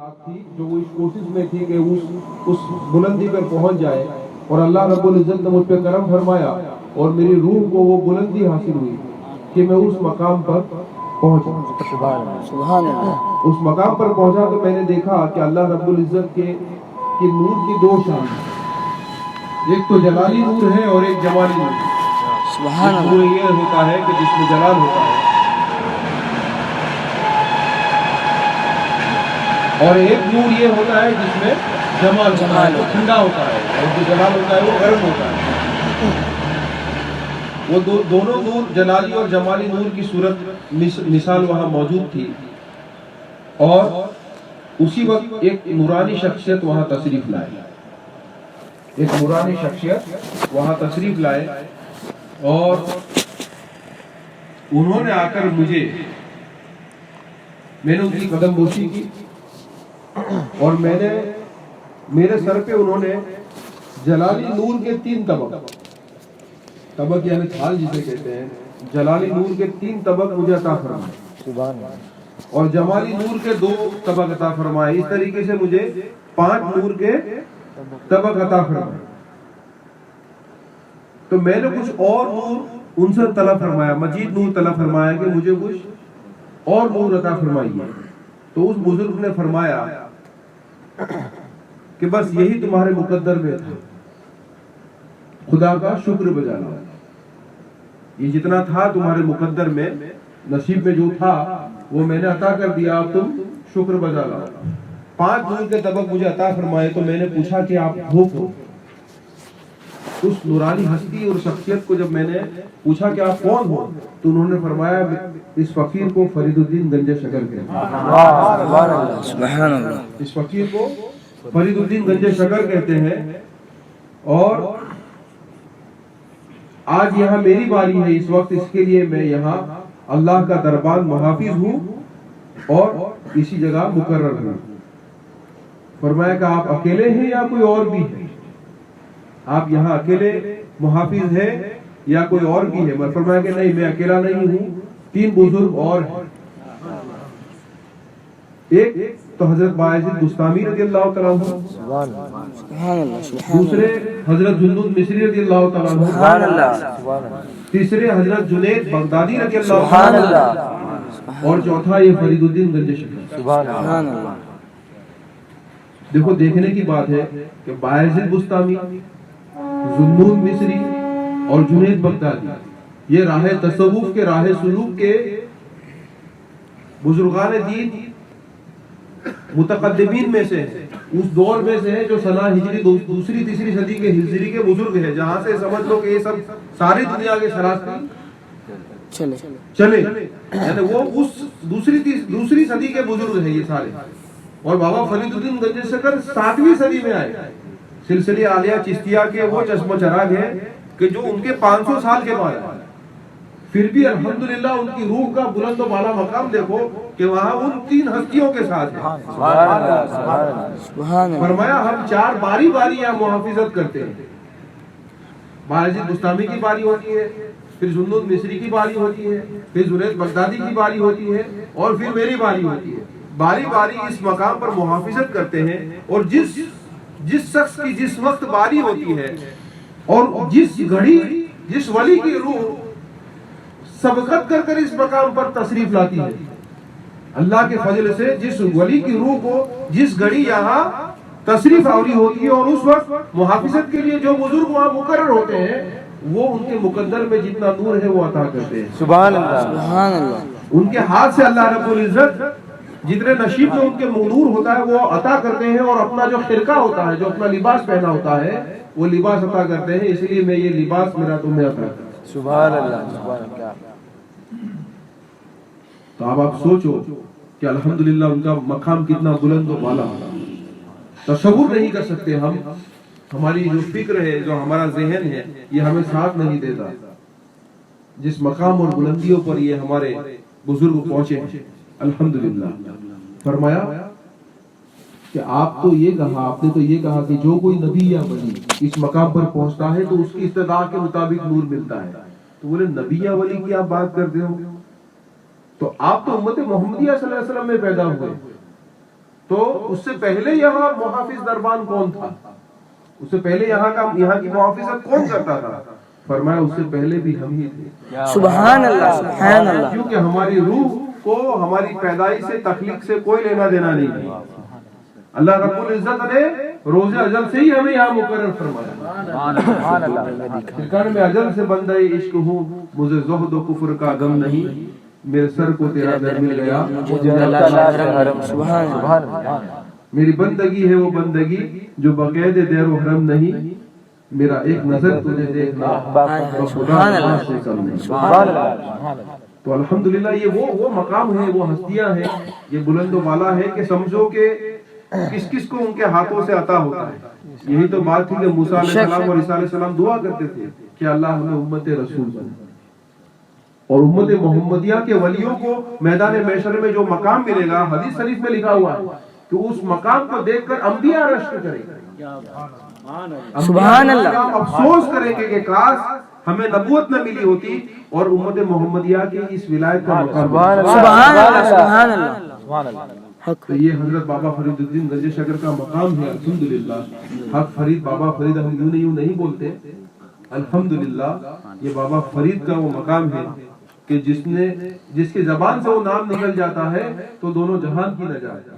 थी जो वो इस कोशिश में थी कि उस बुलंदी पर पहुंच जाए, और अल्लाह रब्बुल इज्जत ने मुझ पे करम फरमाया और मेरी रूह को वो बुलंदी हासिल हुई कि मैं उस मकाम पर पहुंचा। सुभान अल्लाह। उस मकाम पर पहुंचा तो मैंने देखा कि अल्लाह रब्बुल इज्जत के नूर की दो शान हैं, एक तो जलाली नूर है और एक जमाली नूर है। सुभान एक अल्लाह। नूर ये होता है कि जिसमें जलाल होता है, और एक नूर ये होता है जिसमें जमाल होता है, वो ठंडा होता है, और जो जलाल होता है वो गर्म होता है। वो दोनों नूर, जलाली और जमाली नूर की सूरत मिसाल वहाँ मौजूद थी, और उसी वक्त एक नूरानी शख्सियत वहाँ तशरीफ लाए, एक नूरानी शख्सियत वहाँ तशरीफ लाए, और उन्होंने आकर मैंने उनकी कदम बोशी की, और मेरे सर पे उन्होंने जलाली नूर के 3 तबक यानी थाल जिसे कहते हैं, जलाली नूर के 3 तबक मुझे अता फरमाए, सुभान अल्लाह। और जमाली नूर के 2 तबक अता फरमाए। इस तरीके से मुझे 5 नूर के तबक अता फरमाए। तो मैंने कुछ और नूर उनसे तलब फरमाया, मजीद नूर तलब फरमाया कि मुझे कुछ और नूर अता फरमाइए। तो उस बुजुर्ग ने फरमाया कि बस यही तुम्हारे मुकद्दर में था, खुदा का शुक्र बजा लो। ये जितना था तुम्हारे मुकद्दर में, नसीब में जो था वो मैंने अता कर दिया, अब तुम शुक्र बजा लो। 5 नूर के तबक मुझे अता फरमाए। तो मैंने पूछा कि आप हो कौन? उस नूरानी हस्ती और शख्सियत को जब मैंने पूछा कि आप कौन हो, तो उन्होंने फरमाया इस फकीर को फरीदुद्दीन गंजे शकर कहते हैं। सुभान अल्लाह। इस फकीर को फरीदुद्दीन गंजे शकर कहते हैं, और आज यहाँ मेरी बारी है। इस वक्त इसके लिए मैं यहाँ अल्लाह का दरबार मुहाफिज हूँ और इसी जगह मुकर्रर हूँ। फरमाया कि आप अकेले हैं या कोई और भी है? आप यहाँ अकेले मुहाफिज है या कोई और भी है? मैं फरमाया कि नहीं, मैं अकेला नहीं हूँ, 3 बुजुर्ग और हैं। एक तो हजरत बायजीद बुस्तामी रज़ियल्लाहु तआला अन्हु, दूसरे हजरत जुन्नूद मिस्री रज़ियल्लाहु तआला अन्हु, तीसरे हजरत जुनैद बगदादी रज़ियल्लाहु तआला अन्हु, और चौथा ये फरीदुद्दीन गंजे शकर। देखो, देखने की बात है कि बायजीद बुस्तामी, जुन्नूद मिस्री और जुनैद बगदादी ये राह तसव्वुफ के, राह सुलूक के बुजुर्गान दीन मुतकद्दिमीन में से है, उस दौर में से है जो सना हिजरी दूसरी तीसरी सदी के हिजरी के बुजुर्ग है, जहां से समझ लो कि ये सब सारी दुनिया के शरास्ती चले, यानी वो उस दूसरी सदी के बुजुर्ग है ये सारे। और बाबा फरीदुद्दीन गंजे शकर 7वीं सदी में आए। सिलसिले आलिया चिश्तिया के वो चश्म चराग है कि जो उनके 500 साल के बाद, फिर भी अल्हम्दुलिल्लाह उनकी रूह का बुलंद व बाला मकाम देखो कि वहाँ उन 3 हस्तियों के साथ है। फरमाया हम 4 बारी यहाँ मुहाफिजत करते हैं। बायजीद बुस्तामी की बारी होती है, फिर जुन्नूद मिस्री की बारी होती है, फिर जुनैद बगदादी की बारी होती है, और फिर मेरी बारी होती है। बारी इस मकाम पर मुहाफिजत करते हैं, और जिस शख्स की जिस वक्त बारी होती है और जिस घड़ी जिस वली की रूह सबकत कर इस मकाम पर तशरीफ लाती है, अल्लाह के फजल से जिस वली की रूह को जिस घड़ी यहाँ तशरीफ आवरी होती है, और उस वक्त मुहाफिजत के लिए जो बुजुर्ग वहाँ मुकर्रर होते हैं, वो उनके मुकद्दर में जितना नूर है वो अता करते हैं। सुभान अल्लाह। सुभान अल्लाह। उनके हाथ से अल्लाह रब्बुल इज्जत जितने नसीब में उनके नूर होता है वो अता करते हैं, और अपना जो खिरका होता है, जो अपना लिबास पहना होता है, वो लिबास अता करते हैं। इसलिए मैं ये लिबास मेरा तुम्हें अता करता हूं। सुभान अल्लाह। सुभान अल्लाह। तो अब आप सोचो कि अल्हम्दुलिल्लाह उनका मकाम कितना बुलंद और वाला, तसव्वुर नहीं कर सकते हम। हमारी जो फिक्र है, जो हमारा ज़हन है, ये हमें साथ नहीं देता जिस मकाम और बुलंदियों पर ये हमारे बुजुर्ग पहुंचे हैं। अल्हम्दुलिल्लाह। फरमाया कि आपने तो ये कहा कि जो कोई नबी या वली इस मकाम पर पहुंचता है तो उसकी इस्तिदा के मुताबिक नूर मिलता है। तो बोले नबी या वली की आप बात करते हो, तो आप तो उम्मत मोहम्मदिया सल्लल्लाहु अलैहि वसल्लम में पैदा हुए, تو اس سے پہلے یہاں محافظ دربان کون تھا؟ اس سے پہلے یہاں کی محافظت کون کرتا تھا؟ فرمایا اس سے پہلے بھی ہم ہی تھے. سبحان اللہ سبحان اللہ. کیونکہ ہماری روح کو ہماری پیدائش سے تخلیق سے کوئی لینا دینا نہیں ہے. اللہ رب العزت نے روز اجل سے ہی ہمیں یہاں مقرر فرمایا. ٹھکانے میں اجل سے بندہ عشق ہوں، مجھے زہد و کفر کا غم نہیں، میرے سر کو تیرا در مل گیا، سبحان اللہ. میری بندگی ہے وہ بندگی جو بقید دیر و حرم نہیں، میرا ایک نظر تجھے دیکھنا سبحان اللہ سبحان اللہ. تو الحمدللہ یہ وہ مقام ہے، وہ ہستیاں ہیں، یہ بلند و بالا ہے کہ سمجھو کہ کس کس کو ان کے ہاتھوں سے عطا ہوتا ہے. یہی تو بات تھی کہ موسیٰ علیہ السلام اور عیسیٰ علیہ السلام دعا کرتے تھے کہ اللہ ہمیں امت رسول بنا. اور امت محمدیہ کے ولیوں کو میدان محشر میں جو مقام ملے گا، حدیث شریف میں لکھا ہوا ہے کہ اس مقام کو دیکھ کر انبیاء رشک کریں گے، سبحان اللہ. افسوس کریں گے کہ کاش ہمیں نبوت نہ ملی ہوتی اور امت محمدیہ کی اس ولایت کا مقام. سبحان اللہ سبحان اللہ. تو یہ حضرت بابا فرید الدین گنج شکر کا مقام ہے. الحمدللہ حق فرید بابا فرید، ہم یوں نہیں بولتے، الحمدللہ یہ بابا فرید کا وہ مقام ہے کہ جس کے زبان سے وہ نام نکل جاتا ہے تو دونوں جہان کی نجات ہے.